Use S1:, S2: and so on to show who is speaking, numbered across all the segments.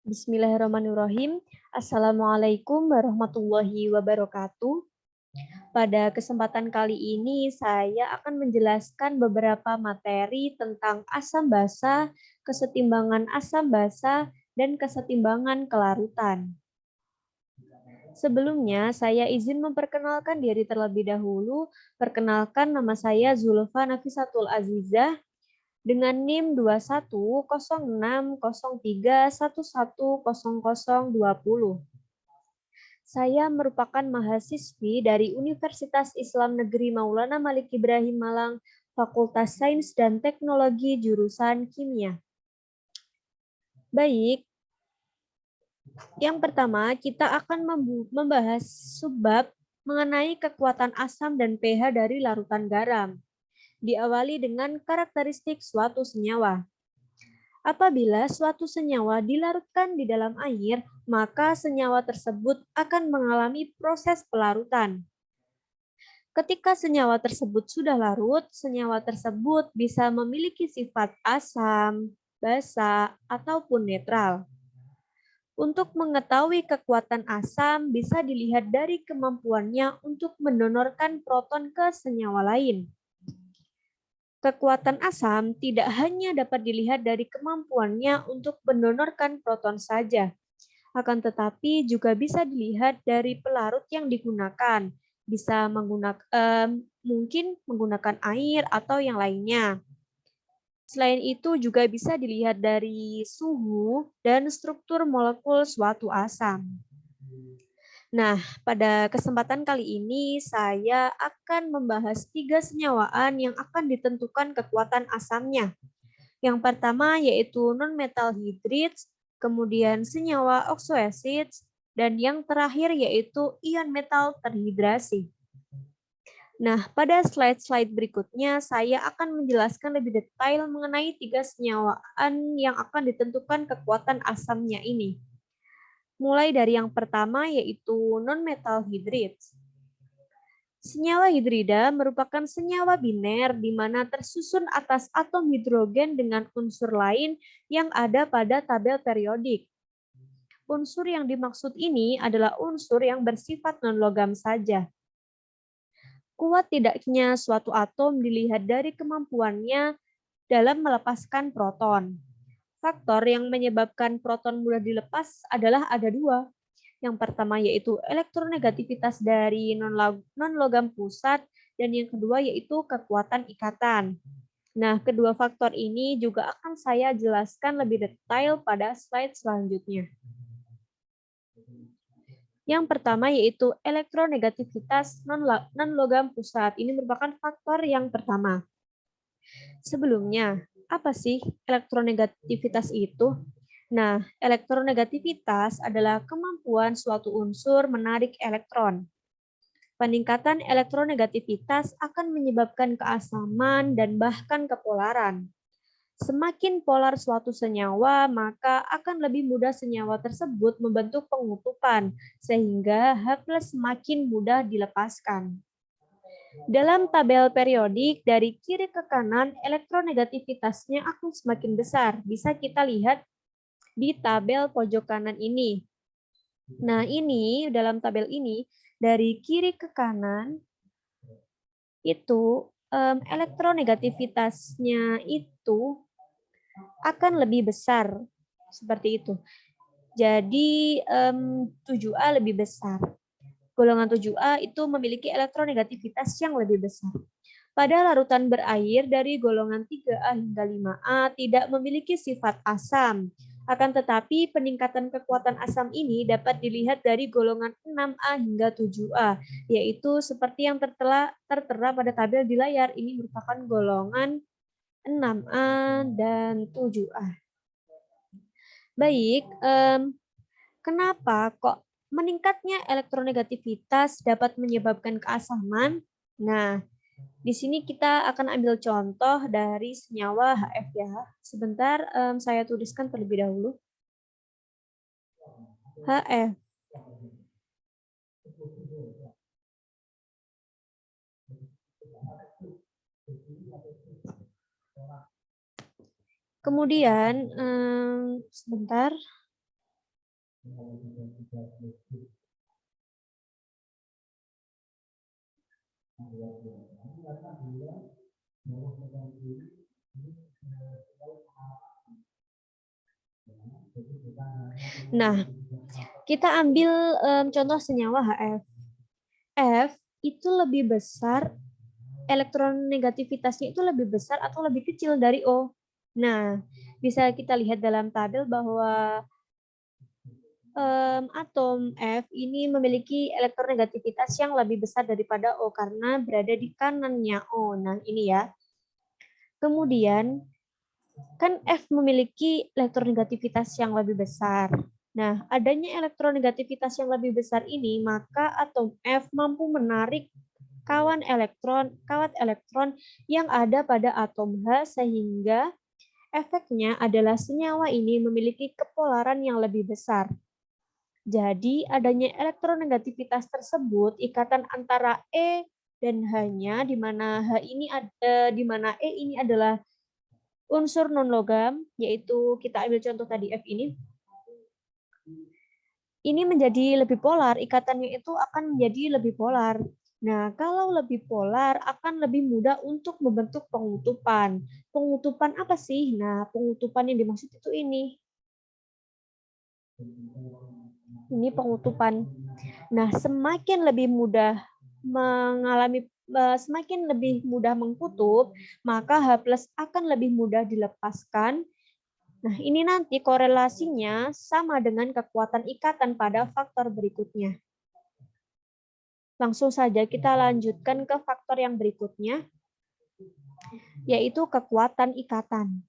S1: Bismillahirrahmanirrahim. Assalamualaikum warahmatullahi wabarakatuh. Pada kesempatan kali ini, saya akan menjelaskan beberapa materi tentang asam basa, kesetimbangan asam basa, dan kesetimbangan kelarutan. Sebelumnya, saya izin memperkenalkan diri terlebih dahulu. Perkenalkan, nama saya Zulfa Nafisatul Azizah dengan NIM 210603110020. Saya merupakan mahasiswi dari Universitas Islam Negeri Maulana Malik Ibrahim Malang, Fakultas Sains dan Teknologi jurusan Kimia. Baik, yang pertama kita akan membahas subbab mengenai kekuatan asam dan pH dari larutan garam. Diawali dengan karakteristik suatu senyawa. Apabila suatu senyawa dilarutkan di dalam air, maka senyawa tersebut akan mengalami proses pelarutan. Ketika senyawa tersebut sudah larut, senyawa tersebut bisa memiliki sifat asam, basa, ataupun netral. Untuk mengetahui kekuatan asam bisa dilihat dari kemampuannya untuk mendonorkan proton ke senyawa lain. Kekuatan asam tidak hanya dapat dilihat dari kemampuannya untuk mendonorkan proton saja, akan tetapi juga bisa dilihat dari pelarut yang digunakan. Bisa mungkin menggunakan air atau yang lainnya. Selain itu juga bisa dilihat dari suhu dan struktur molekul suatu asam. Nah, pada kesempatan kali ini saya akan membahas 3 senyawaan yang akan ditentukan kekuatan asamnya. Yang pertama yaitu non-metal hydrides, kemudian senyawa oxoacids, dan yang terakhir yaitu ion metal terhidrasi. Nah, pada slide-slide berikutnya saya akan menjelaskan lebih detail mengenai 3 senyawaan yang akan ditentukan kekuatan asamnya ini. Mulai dari yang pertama yaitu non-metal hydrides. Senyawa hidrida merupakan senyawa biner di mana tersusun atas atom hidrogen dengan unsur lain yang ada pada tabel periodik. Unsur yang dimaksud ini adalah unsur yang bersifat non-logam saja. Kuat tidaknya suatu atom dilihat dari kemampuannya dalam melepaskan proton. Faktor yang menyebabkan proton mudah dilepas adalah ada dua. Yang pertama yaitu elektronegativitas dari non-logam pusat, dan yang kedua yaitu kekuatan ikatan. Nah, kedua faktor ini juga akan saya jelaskan lebih detail pada slide selanjutnya. Yang pertama yaitu elektronegativitas non-logam pusat. Ini merupakan faktor yang pertama. Sebelumnya, apa sih elektronegativitas itu? Nah, elektronegativitas adalah kemampuan suatu unsur menarik elektron. Peningkatan elektronegativitas akan menyebabkan keasaman dan bahkan kepolaran. Semakin polar suatu senyawa, maka akan lebih mudah senyawa tersebut membentuk pengutupan, sehingga H+ semakin mudah dilepaskan. Dalam tabel periodik, dari kiri ke kanan, elektronegativitasnya akan semakin besar. Bisa kita lihat di tabel pojok kanan ini. Nah, ini dalam tabel ini, dari kiri ke kanan, itu elektronegativitasnya itu akan lebih besar. Seperti itu. Jadi 7A lebih besar. Golongan 7A itu memiliki elektronegativitas yang lebih besar. Pada larutan berair dari golongan 3A hingga 5A tidak memiliki sifat asam. Akan tetapi peningkatan kekuatan asam ini dapat dilihat dari golongan 6A hingga 7A, yaitu seperti yang tertera pada tabel di layar. Ini merupakan golongan 6A dan 7A. Baik, kenapa kok meningkatnya elektronegativitas dapat menyebabkan keasaman? Nah, di sini kita akan ambil contoh dari senyawa HF ya. Sebentar, saya tuliskan terlebih dahulu. HF. Kemudian, sebentar. Nah, kita ambil contoh senyawa HF. F itu lebih besar, elektron negativitasnya itu lebih besar atau lebih kecil dari O. Nah, bisa kita lihat dalam tabel bahwa atom F ini memiliki elektronegativitas yang lebih besar daripada O karena berada di kanannya O. Nah, ini ya. Kemudian, kan F memiliki elektronegativitas yang lebih besar. Nah, adanya elektronegativitas yang lebih besar ini, maka atom F mampu menarik kawat elektron yang ada pada atom H sehingga efeknya adalah senyawa ini memiliki kepolaran yang lebih besar. Jadi, adanya elektronegativitas tersebut, ikatan antara E dan H-nya, di mana E ini adalah unsur non-logam, yaitu kita ambil contoh tadi F ini menjadi lebih polar, ikatannya itu akan menjadi lebih polar. Nah, kalau lebih polar akan lebih mudah untuk membentuk pengutupan. Pengutupan apa sih? Nah, pengutupan yang dimaksud itu ini. Ini pengutupan. Nah, semakin lebih mudah semakin lebih mudah mengkutub, maka H+ akan lebih mudah dilepaskan. Nah, ini nanti korelasinya sama dengan kekuatan ikatan pada faktor berikutnya. Langsung saja kita lanjutkan ke faktor yang berikutnya, yaitu kekuatan ikatan.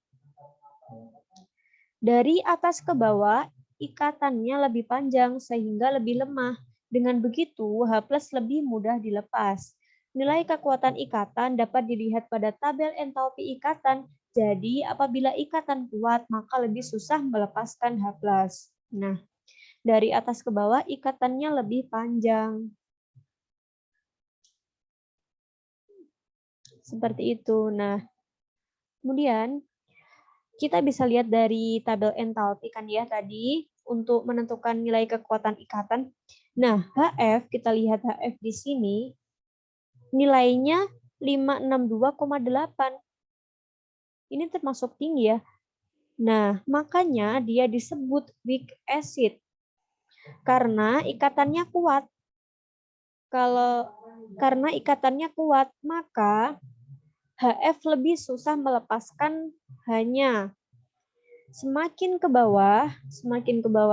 S1: Dari atas ke bawah, ikatannya lebih panjang sehingga lebih lemah. Dengan begitu, H+ lebih mudah dilepas. Nilai kekuatan ikatan dapat dilihat pada tabel entalpi ikatan. Jadi, apabila ikatan kuat, maka lebih susah melepaskan H+. Nah, dari atas ke bawah, ikatannya lebih panjang. Seperti itu. Nah, kemudian kita bisa lihat dari tabel entalpi kan ya tadi untuk menentukan nilai kekuatan ikatan. Nah, HF, kita lihat HF di sini, nilainya 562,8. Ini termasuk tinggi ya. Nah, makanya dia disebut weak acid. Karena ikatannya kuat. Karena ikatannya kuat, maka HF lebih susah melepaskan H-nya. Semakin ke bawah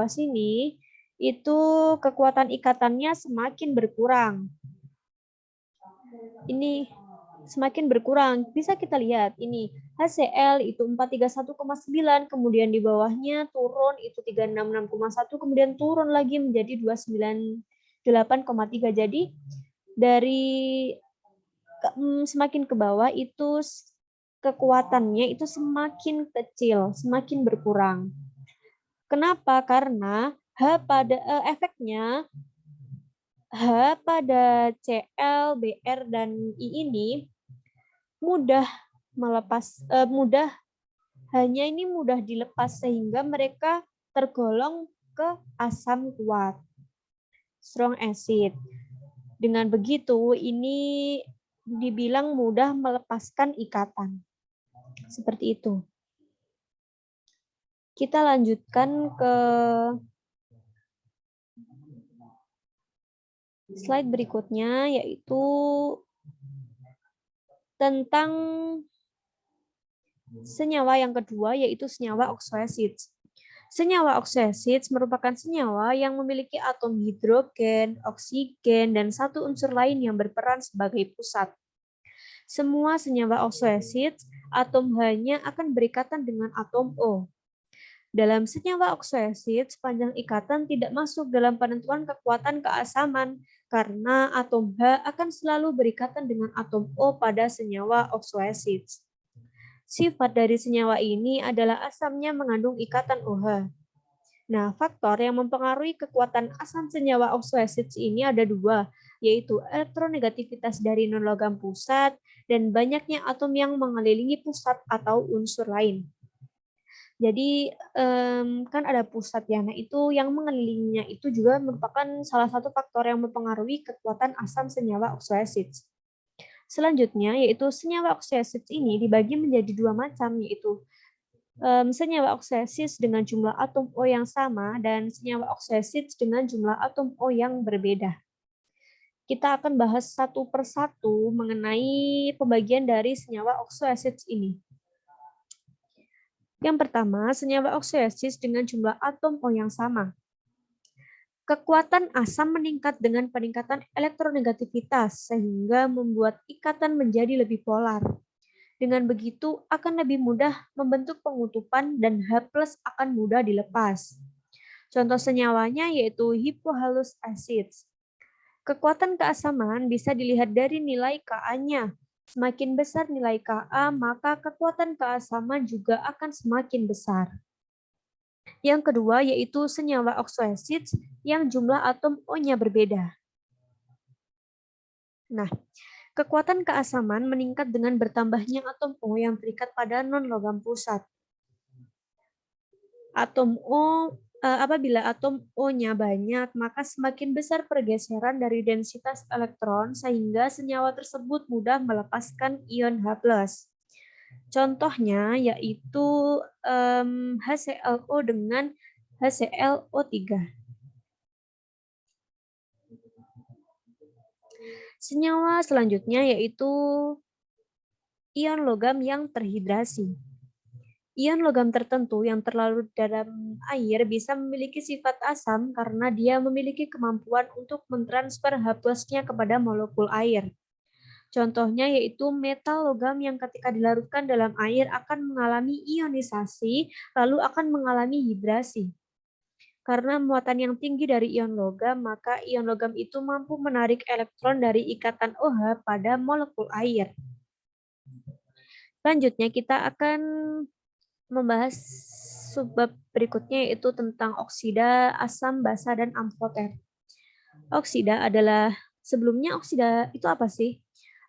S1: sini, itu kekuatan ikatannya semakin berkurang. Ini semakin berkurang. Bisa kita lihat ini HCl itu 431,9, kemudian di bawahnya turun itu 366,1, kemudian turun lagi menjadi 298,3. Jadi dari semakin ke bawah itu kekuatannya itu semakin kecil, semakin berkurang. Kenapa? Karena efeknya H pada Cl, Br, dan I ini mudah hanya ini mudah dilepas sehingga mereka tergolong ke asam kuat, strong acid. Dengan begitu ini dibilang mudah melepaskan ikatan. Seperti itu. Kita lanjutkan ke slide berikutnya, yaitu tentang senyawa yang kedua, yaitu senyawa oxoacids. Senyawa oxoacids merupakan senyawa yang memiliki atom hidrogen, oksigen, dan satu unsur lain yang berperan sebagai pusat. Semua senyawa oxoacids, atom H-nya akan berikatan dengan atom O. Dalam senyawa oxoacid, sepanjang ikatan tidak masuk dalam penentuan kekuatan keasaman karena atom H akan selalu berikatan dengan atom O pada senyawa oxoacid. Sifat dari senyawa ini adalah asamnya mengandung ikatan OH. Nah, faktor yang mempengaruhi kekuatan asam senyawa oxoacid ini ada dua, yaitu elektronegativitas dari non-logam pusat dan banyaknya atom yang mengelilingi pusat atau unsur lain. Jadi kan ada pusat ya. Nah, itu yang mengelilinginya itu juga merupakan salah satu faktor yang mempengaruhi kekuatan asam senyawa oxoacids. Selanjutnya yaitu senyawa oxoacids ini dibagi menjadi dua macam, yaitu senyawa oxoacids dengan jumlah atom O yang sama dan senyawa oxoacids dengan jumlah atom O yang berbeda. Kita akan bahas satu persatu mengenai pembagian dari senyawa oxoacids ini. Yang pertama, senyawa oxoacids dengan jumlah atom O yang sama. Kekuatan asam meningkat dengan peningkatan elektronegativitas sehingga membuat ikatan menjadi lebih polar. Dengan begitu akan lebih mudah membentuk pengutupan dan H+ akan mudah dilepas. Contoh senyawanya yaitu hypohalous acids. Kekuatan keasaman bisa dilihat dari nilai Ka-nya. Semakin besar nilai Ka, maka kekuatan keasaman juga akan semakin besar. Yang kedua yaitu senyawa oxoacids yang jumlah atom O-nya berbeda. Nah, kekuatan keasaman meningkat dengan bertambahnya atom O yang terikat pada non-logam pusat. Apabila atom O-nya banyak, maka semakin besar pergeseran dari densitas elektron sehingga senyawa tersebut mudah melepaskan ion H+. Contohnya yaitu HClO dengan HClO3. Senyawa selanjutnya yaitu ion logam yang terhidrasi. Ion logam tertentu yang terlarut dalam air bisa memiliki sifat asam karena dia memiliki kemampuan untuk mentransfer H+-nya kepada molekul air. Contohnya yaitu metal logam yang ketika dilarutkan dalam air akan mengalami ionisasi, lalu akan mengalami hidrasi. Karena muatan yang tinggi dari ion logam, maka ion logam itu mampu menarik elektron dari ikatan OH pada molekul air. Selanjutnya kita akan membahas subbab berikutnya yaitu tentang oksida, asam, basa, dan amfoter. Oksida sebelumnya oksida itu apa sih?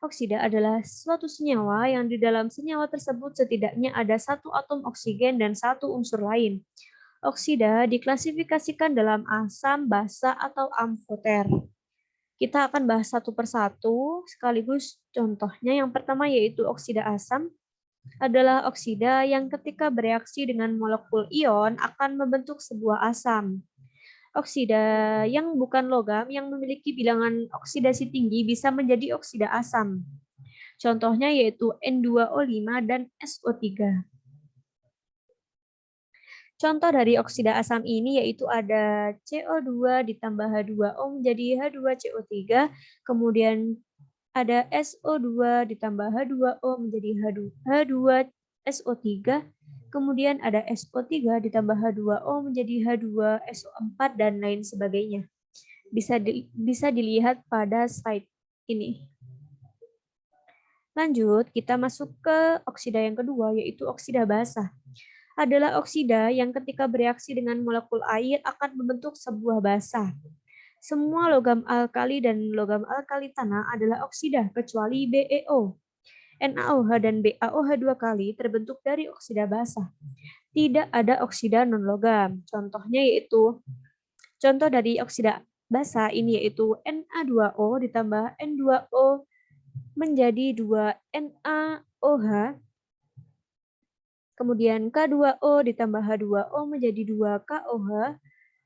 S1: Oksida adalah suatu senyawa yang di dalam senyawa tersebut setidaknya ada satu atom oksigen dan satu unsur lain. Oksida diklasifikasikan dalam asam, basa, atau amfoter. Kita akan bahas satu persatu sekaligus contohnya. Yang pertama yaitu oksida asam adalah oksida yang ketika bereaksi dengan molekul ion akan membentuk sebuah asam. Oksida yang bukan logam yang memiliki bilangan oksidasi tinggi bisa menjadi oksida asam. Contohnya yaitu N2O5 dan SO3. Contoh dari oksida asam ini yaitu ada CO2 ditambah H2O menjadi H2CO3, kemudian ada SO2 ditambah H2O menjadi H2SO3, kemudian ada SO3 ditambah H2O menjadi H2SO4, dan lain sebagainya. Bisa dilihat pada slide ini. Lanjut, kita masuk ke oksida yang kedua, yaitu oksida basa. Adalah oksida yang ketika bereaksi dengan molekul air akan membentuk sebuah basa. Semua logam alkali dan logam alkali tanah adalah oksida kecuali BeO. NaOH dan BaOH 2 kali terbentuk dari oksida basa. Tidak ada oksida non-logam. Contoh dari oksida basa ini yaitu Na2O ditambah N2O menjadi 2 NaOH, kemudian K2O ditambah H2O menjadi 2 KOH,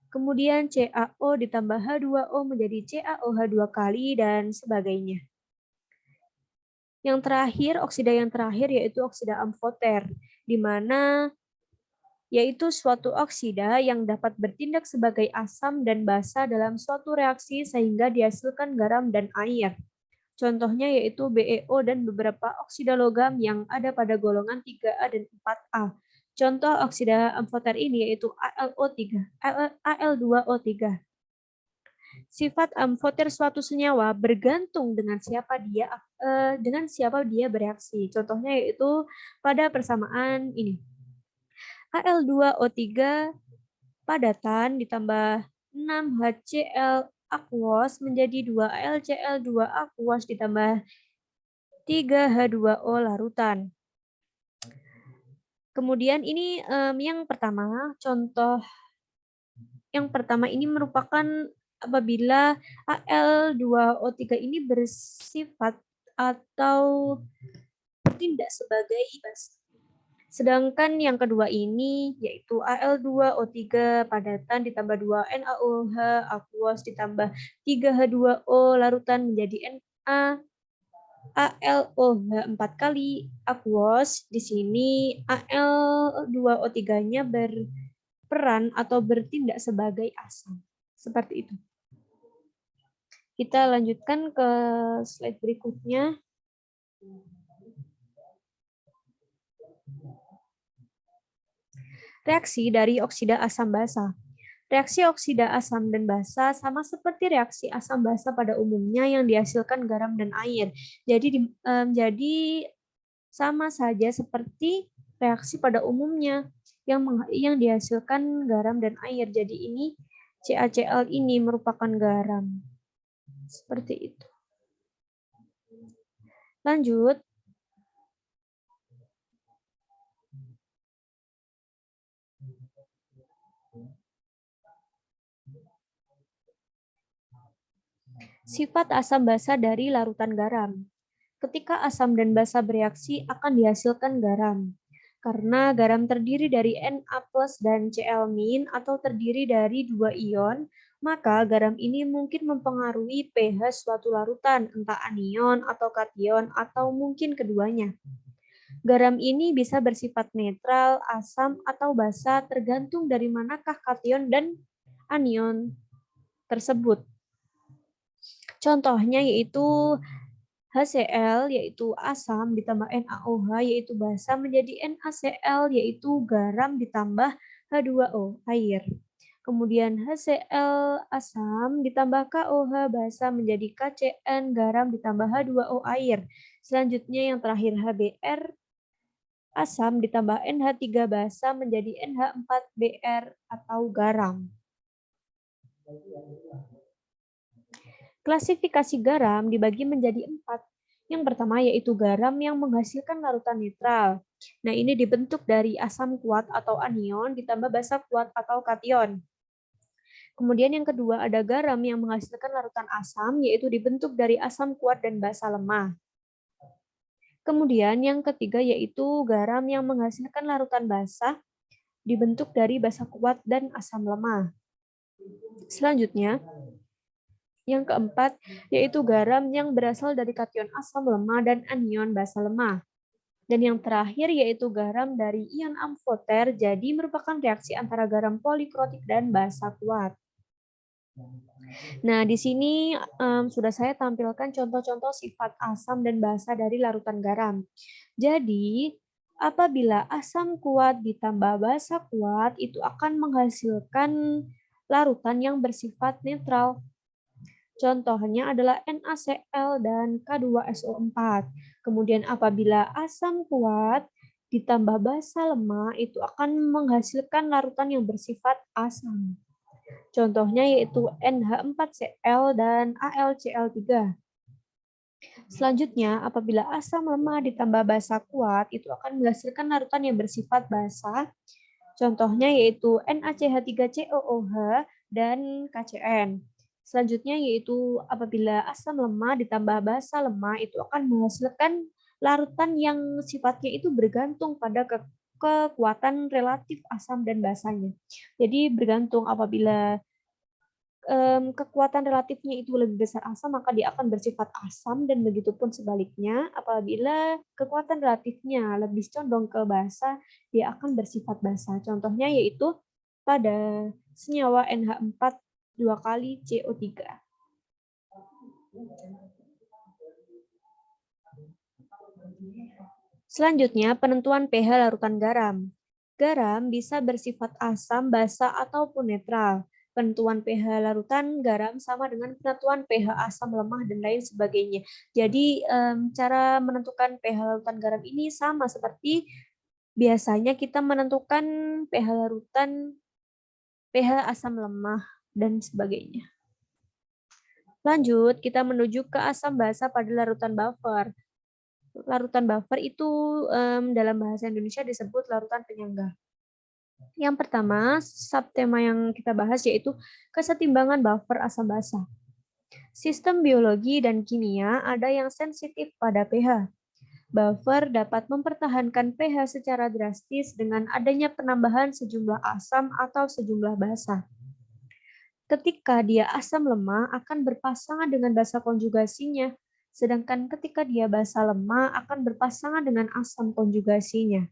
S1: kemudian CaO ditambah H2O menjadi CaOH 2 kali, dan sebagainya. Oksida yang terakhir yaitu oksida amfoter, di mana yaitu suatu oksida yang dapat bertindak sebagai asam dan basa dalam suatu reaksi sehingga dihasilkan garam dan air. Contohnya yaitu BeO dan beberapa oksida logam yang ada pada golongan 3A dan 4A. Contoh oksida amfoter ini yaitu Al2O3. Sifat amfoter suatu senyawa bergantung dengan siapa dia bereaksi. Contohnya yaitu pada persamaan ini. Al2O3 padatan ditambah 6 HCl aquos menjadi 2 AlCl2 aquos ditambah 3 H2O larutan. Kemudian ini yang pertama, contoh yang pertama ini merupakan apabila Al2O3 ini bersifat atau bertindak sebagai basa. Sedangkan yang kedua ini yaitu Al2O3 padatan ditambah 2 NaOH aquos ditambah 3H2O larutan menjadi AlOH 4 kali aquos. Di sini Al2O3-nya berperan atau bertindak sebagai asam. Seperti itu. Kita lanjutkan ke slide berikutnya. Reaksi dari oksida asam basa. Reaksi oksida asam dan basa sama seperti reaksi asam basa pada umumnya yang dihasilkan garam dan air. Jadi sama saja seperti reaksi pada umumnya yang dihasilkan garam dan air. Jadi ini CaCl ini merupakan garam. Seperti itu. Lanjut. Sifat asam basa dari larutan garam. Ketika asam dan basa bereaksi akan dihasilkan garam. Karena garam terdiri dari Na+ dan Cl- atau terdiri dari dua ion, maka garam ini mungkin mempengaruhi pH suatu larutan, entah anion atau kation atau mungkin keduanya. Garam ini bisa bersifat netral, asam, atau basa tergantung dari manakah kation dan anion tersebut. Contohnya yaitu HCl yaitu asam ditambah NaOH yaitu basa menjadi NaCl yaitu garam ditambah H2O air. Kemudian HCl asam ditambah KOH basa menjadi KCN garam ditambah H2O air. Selanjutnya yang terakhir HBr asam ditambah NH3 basa menjadi NH4Br atau garam. Klasifikasi garam dibagi menjadi 4. Yang pertama yaitu garam yang menghasilkan larutan netral. Nah, ini dibentuk dari asam kuat atau anion ditambah basa kuat atau kation. Kemudian yang kedua ada garam yang menghasilkan larutan asam, yaitu dibentuk dari asam kuat dan basa lemah. Kemudian yang ketiga yaitu garam yang menghasilkan larutan basa, dibentuk dari basa kuat dan asam lemah. Selanjutnya, yang keempat, yaitu garam yang berasal dari kation asam lemah dan anion basa lemah. Dan yang terakhir yaitu garam dari ion amfoter, jadi merupakan reaksi antara garam polikrotik dan basa kuat. Nah, di sini sudah saya tampilkan contoh-contoh sifat asam dan basa dari larutan garam. Jadi, apabila asam kuat ditambah basa kuat, itu akan menghasilkan larutan yang bersifat netral. Contohnya adalah NaCl dan K2SO4. Kemudian apabila asam kuat ditambah basa lemah itu akan menghasilkan larutan yang bersifat asam. Contohnya yaitu NH4Cl dan AlCl3. Selanjutnya, apabila asam lemah ditambah basa kuat itu akan menghasilkan larutan yang bersifat basa. Contohnya yaitu NaCH3COOH dan KCN. Selanjutnya yaitu apabila asam lemah ditambah basa lemah itu akan menghasilkan larutan yang sifatnya itu bergantung pada kekuatan relatif asam dan basanya. Jadi bergantung apabila kekuatan relatifnya itu lebih besar asam maka dia akan bersifat asam dan begitupun sebaliknya apabila kekuatan relatifnya lebih condong ke basa dia akan bersifat basa. Contohnya yaitu pada senyawa NH4 2 kali CO3. Selanjutnya, penentuan pH larutan garam. Garam bisa bersifat asam, basa, ataupun netral. Penentuan pH larutan garam sama dengan penentuan pH asam lemah dan lain sebagainya. Jadi, cara menentukan pH larutan garam ini sama seperti biasanya kita menentukan pH larutan pH asam lemah dan sebagainya. Lanjut, kita menuju ke asam basa pada larutan buffer. larutan buffer itu dalam bahasa Indonesia disebut larutan penyangga. Yang pertama, subtema yang kita bahas yaitu kesetimbangan buffer asam basa. Sistem biologi dan kimia ada yang sensitif pada pH. Buffer dapat mempertahankan pH secara drastis dengan adanya penambahan sejumlah asam atau sejumlah basa. Ketika dia asam lemah akan berpasangan dengan basa konjugasinya, sedangkan ketika dia basa lemah akan berpasangan dengan asam konjugasinya.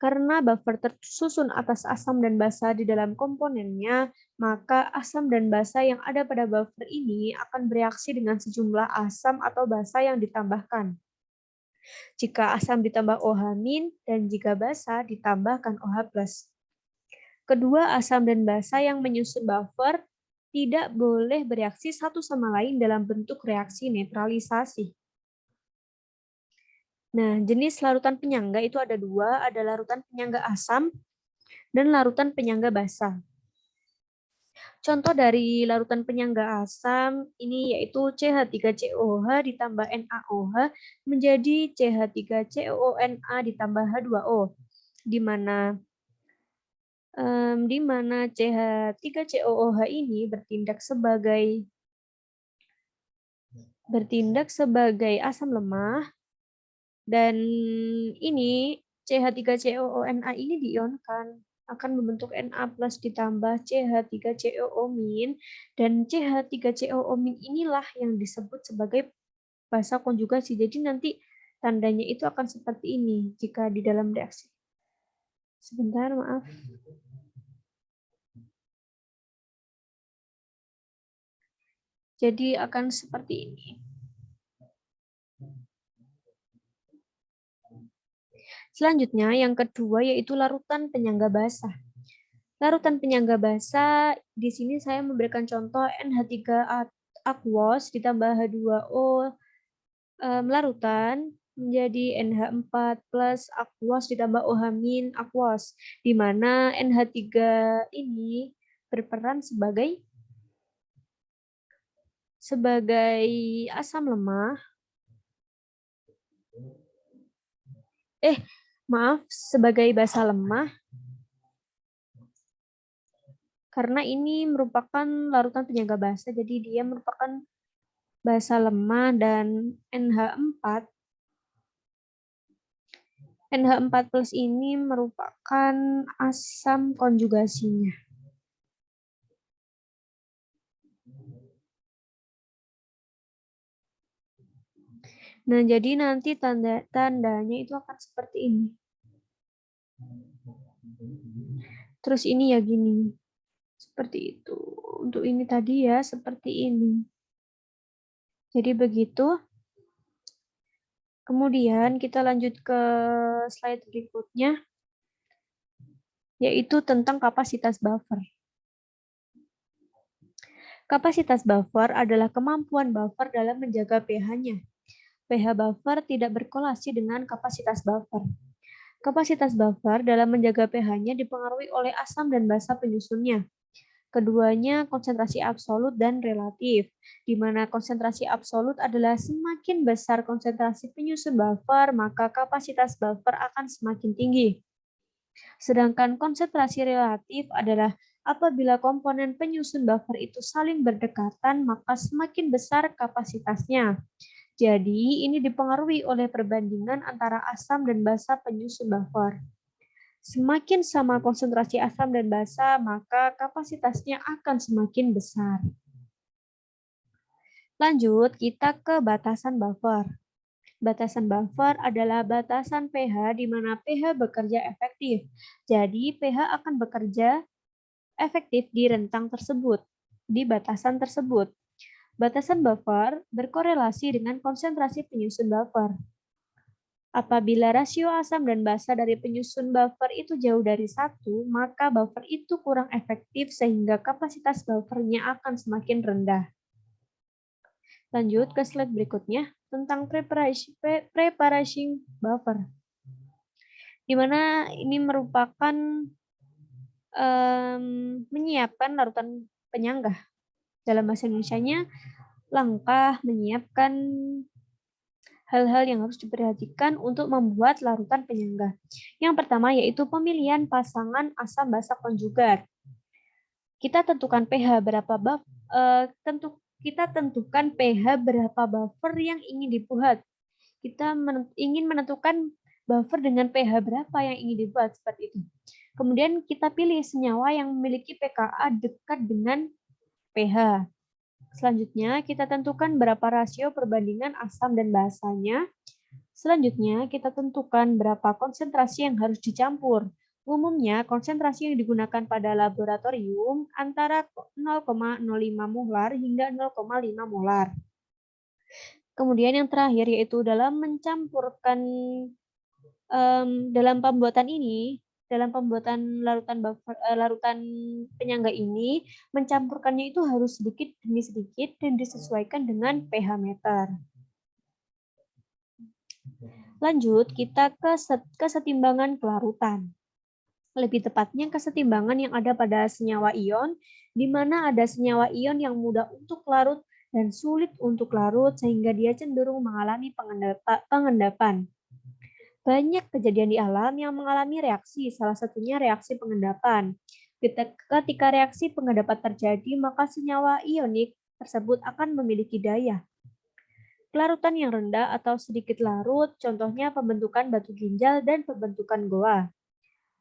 S1: Karena buffer tersusun atas asam dan basa di dalam komponennya, maka asam dan basa yang ada pada buffer ini akan bereaksi dengan sejumlah asam atau basa yang ditambahkan. Jika asam ditambah OH- dan jika basa ditambahkan OH+. Kedua asam dan basa yang menyusun buffer tidak boleh bereaksi satu sama lain dalam bentuk reaksi netralisasi. Nah, jenis larutan penyangga itu ada dua, ada larutan penyangga asam dan larutan penyangga basa. Contoh dari larutan penyangga asam ini yaitu CH3COOH ditambah NaOH menjadi CH3COONa ditambah H2O, di mana CH3COOH ini bertindak sebagai asam lemah. Dan ini CH3COONa ini diionkan akan membentuk Na+ ditambah CH3COO- dan CH3COO- inilah yang disebut sebagai basa konjugasi. Jadi nanti tandanya itu akan seperti ini jika di dalam reaksi. Sebentar, maaf. Jadi akan seperti ini. Selanjutnya, yang kedua yaitu larutan penyangga basa. Larutan penyangga basa, di sini saya memberikan contoh NH3 aquos ditambah H2O larutan menjadi NH4 plus aquos ditambah OH- aquos, di mana NH3 ini berperan sebagai asam lemah. Sebagai basa lemah, karena ini merupakan larutan penyangga basa, jadi dia merupakan basa lemah dan NH4 plus ini merupakan asam konjugasinya. Nah, jadi nanti tandanya itu akan seperti ini. Terus ini ya gini. Seperti itu. Untuk ini tadi ya seperti ini. Jadi begitu. Kemudian kita lanjut ke slide berikutnya, yaitu tentang kapasitas buffer. Kapasitas buffer adalah kemampuan buffer dalam menjaga pH-nya. pH buffer tidak berkorelasi dengan kapasitas buffer. Kapasitas buffer dalam menjaga pH-nya dipengaruhi oleh asam dan basa penyusunnya. Keduanya konsentrasi absolut dan relatif, di mana konsentrasi absolut adalah semakin besar konsentrasi penyusun buffer, maka kapasitas buffer akan semakin tinggi. Sedangkan konsentrasi relatif adalah apabila komponen penyusun buffer itu saling berdekatan, maka semakin besar kapasitasnya. Jadi, ini dipengaruhi oleh perbandingan antara asam dan basa penyusun buffer. Semakin sama konsentrasi asam dan basa, maka kapasitasnya akan semakin besar. Lanjut, kita ke batasan buffer. Batasan buffer adalah batasan pH di mana pH bekerja efektif. Jadi, pH akan bekerja efektif di rentang tersebut, di batasan tersebut. Batasan buffer berkorelasi dengan konsentrasi penyusun buffer. Apabila rasio asam dan basa dari penyusun buffer itu jauh dari 1, maka buffer itu kurang efektif sehingga kapasitas buffernya akan semakin rendah. Lanjut ke slide berikutnya tentang preparation buffer, di mana ini merupakan menyiapkan larutan penyangga. Dalam bahasa Indonesianya, langkah menyiapkan hal-hal yang harus diperhatikan untuk membuat larutan penyangga. Yang pertama yaitu pemilihan pasangan asam basa konjugat. Kita tentukan pH berapa kita tentukan pH berapa buffer yang ingin dibuat. Kita ingin menentukan buffer dengan pH berapa yang ingin dibuat seperti itu. Kemudian kita pilih senyawa yang memiliki pKa dekat dengan pH. Selanjutnya, kita tentukan berapa rasio perbandingan asam dan basanya. Selanjutnya, kita tentukan berapa konsentrasi yang harus dicampur. Umumnya, konsentrasi yang digunakan pada laboratorium antara 0,05 molar hingga 0,5 molar. Kemudian yang terakhir yaitu dalam mencampurkan dalam pembuatan larutan penyangga ini, mencampurkannya itu harus sedikit demi sedikit dan disesuaikan dengan pH meter. Lanjut, kita ke kesetimbangan kelarutan. Lebih tepatnya kesetimbangan yang ada pada senyawa ion, di mana ada senyawa ion yang mudah untuk larut dan sulit untuk larut sehingga dia cenderung mengalami pengendapan. Banyak kejadian di alam yang mengalami reaksi, salah satunya reaksi pengendapan. Ketika reaksi pengendapan terjadi, maka senyawa ionik tersebut akan memiliki daya. Kelarutan yang rendah atau sedikit larut, contohnya pembentukan batu ginjal dan pembentukan goa.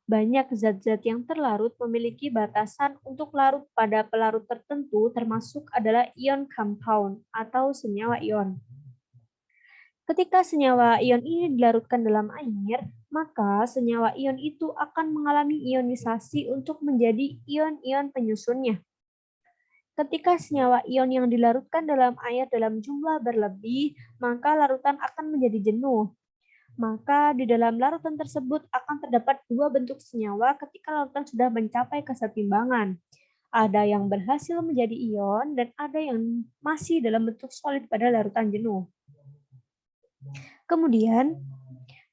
S1: Banyak zat-zat yang terlarut memiliki batasan untuk larut pada pelarut tertentu, termasuk adalah ion compound atau senyawa ion. Ketika senyawa ion ini dilarutkan dalam air, maka senyawa ion itu akan mengalami ionisasi untuk menjadi ion-ion penyusunnya. Ketika senyawa ion yang dilarutkan dalam air dalam jumlah berlebih, maka larutan akan menjadi jenuh. Maka di dalam larutan tersebut akan terdapat dua bentuk senyawa ketika larutan sudah mencapai kesetimbangan. Ada yang berhasil menjadi ion dan ada yang masih dalam bentuk solid pada larutan jenuh. Kemudian,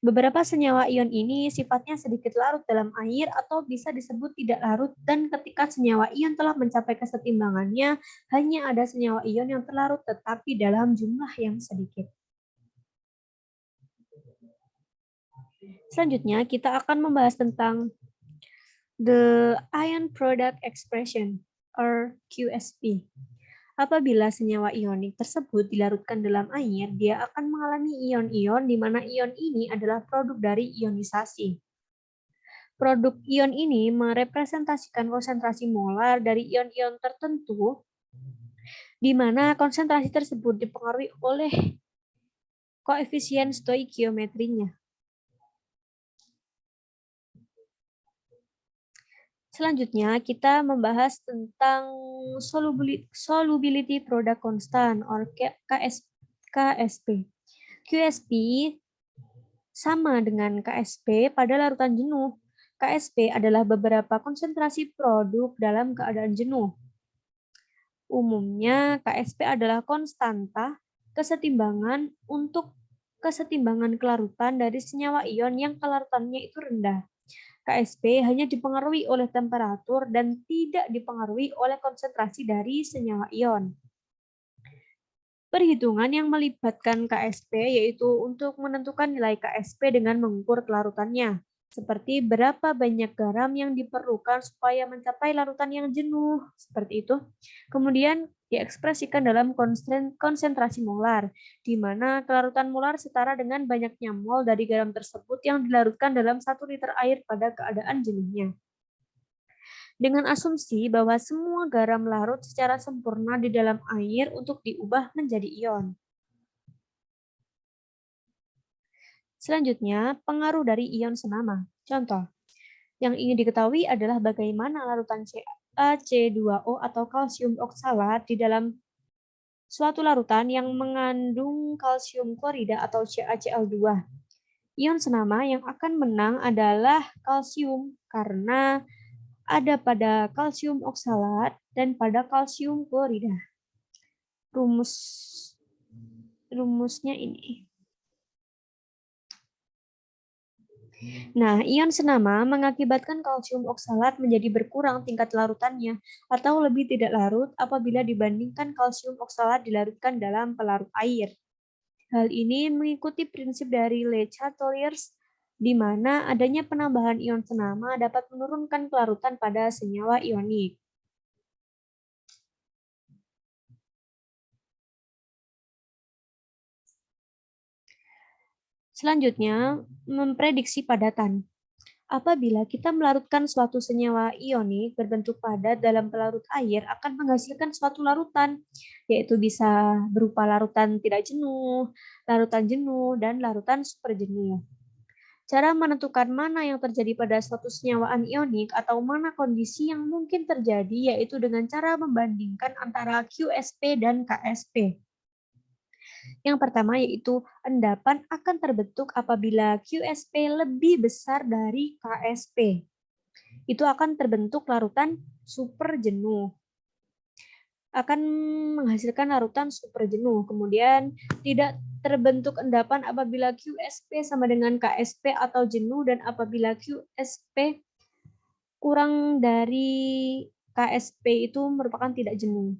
S1: beberapa senyawa ion ini sifatnya sedikit larut dalam air atau bisa disebut tidak larut, dan ketika senyawa ion telah mencapai kesetimbangannya, hanya ada senyawa ion yang terlarut tetapi dalam jumlah yang sedikit. Selanjutnya, kita akan membahas tentang the ion product expression or QSP. Apabila senyawa ionik tersebut dilarutkan dalam air, dia akan mengalami ion-ion di mana ion ini adalah produk dari ionisasi. Produk ion ini merepresentasikan konsentrasi molar dari ion-ion tertentu, di mana konsentrasi tersebut dipengaruhi oleh koefisien stoikiometrinya. Selanjutnya, kita membahas tentang solubility product constant or KSP. QSP sama dengan KSP pada larutan jenuh. KSP adalah beberapa konsentrasi produk dalam keadaan jenuh. Umumnya, KSP adalah konstanta kesetimbangan untuk kesetimbangan kelarutan dari senyawa ion yang kelarutannya itu rendah. KSP hanya dipengaruhi oleh temperatur dan tidak dipengaruhi oleh konsentrasi dari senyawa ion. Perhitungan yang melibatkan KSP yaitu untuk menentukan nilai KSP dengan mengukur kelarutannya, seperti berapa banyak garam yang diperlukan supaya mencapai larutan yang jenuh, seperti itu. Kemudian diekspresikan dalam konsentrasi molar, di mana kelarutan molar setara dengan banyaknya mol dari garam tersebut yang dilarutkan dalam 1 liter air pada keadaan jenuhnya. Dengan asumsi bahwa semua garam larut secara sempurna di dalam air untuk diubah menjadi ion. Selanjutnya, pengaruh dari ion senama. Contoh, yang ingin diketahui adalah bagaimana larutan CaC2O atau kalsium oksalat di dalam suatu larutan yang mengandung kalsium klorida atau CaCl2. Ion senama yang akan menang adalah kalsium karena ada pada kalsium oksalat dan pada kalsium klorida. Rumusnya ini. Nah, ion senama mengakibatkan kalsium oksalat menjadi berkurang tingkat larutannya atau lebih tidak larut apabila dibandingkan kalsium oksalat dilarutkan dalam pelarut air. Hal ini mengikuti prinsip dari Le Chatelier, di mana adanya penambahan ion senama dapat menurunkan kelarutan pada senyawa ionik. Selanjutnya, memprediksi padatan. Apabila kita melarutkan suatu senyawa ionik berbentuk padat dalam pelarut air akan menghasilkan suatu larutan, yaitu bisa berupa larutan tidak jenuh, dan larutan superjenuh. Cara menentukan mana yang terjadi pada suatu senyawa ionik atau mana kondisi yang mungkin terjadi yaitu dengan cara membandingkan antara QSP dan KSP. Yang pertama yaitu endapan akan terbentuk apabila QSP lebih besar dari KSP. Itu akan terbentuk larutan superjenuh. Akan menghasilkan larutan superjenuh. Kemudian tidak terbentuk endapan apabila QSP sama dengan KSP atau jenuh dan apabila QSP kurang dari KSP itu merupakan tidak jenuh,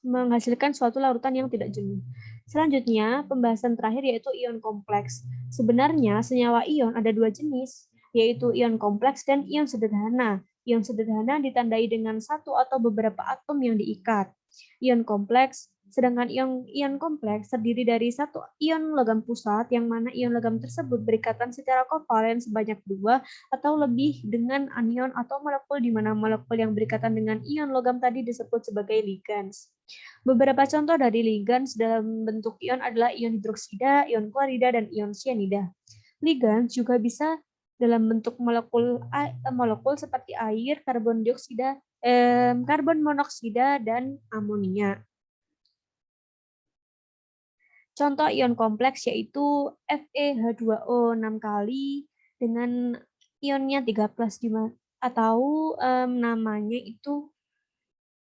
S1: menghasilkan suatu larutan yang tidak jenuh. Selanjutnya, pembahasan terakhir yaitu ion kompleks. Sebenarnya senyawa ion ada dua jenis, yaitu ion kompleks dan ion sederhana. Ion sederhana ditandai dengan satu atau beberapa atom yang diikat. Ion kompleks, sedangkan ion kompleks terdiri dari satu ion logam pusat, yang mana ion logam tersebut berikatan secara kovalen sebanyak 2 atau lebih dengan anion atau molekul, di mana molekul yang berikatan dengan ion logam tadi disebut sebagai ligands. Beberapa contoh dari ligands dalam bentuk ion adalah ion hidroksida, ion klorida, dan ion sianida. Ligands juga bisa dalam bentuk molekul seperti air, karbon dioksida, karbon monoksida, dan amonia. Contoh ion kompleks yaitu FeH2O 6 kali dengan ionnya 3+, atau namanya itu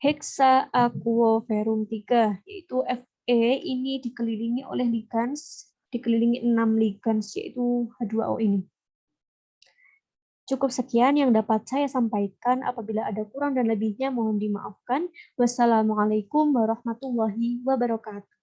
S1: hexaaquoferum 3, yaitu Fe ini dikelilingi oleh ligands, dikelilingi 6 ligands, yaitu H2O ini. Cukup sekian yang dapat saya sampaikan. Apabila ada kurang dan lebihnya mohon dimaafkan. Wassalamualaikum warahmatullahi wabarakatuh.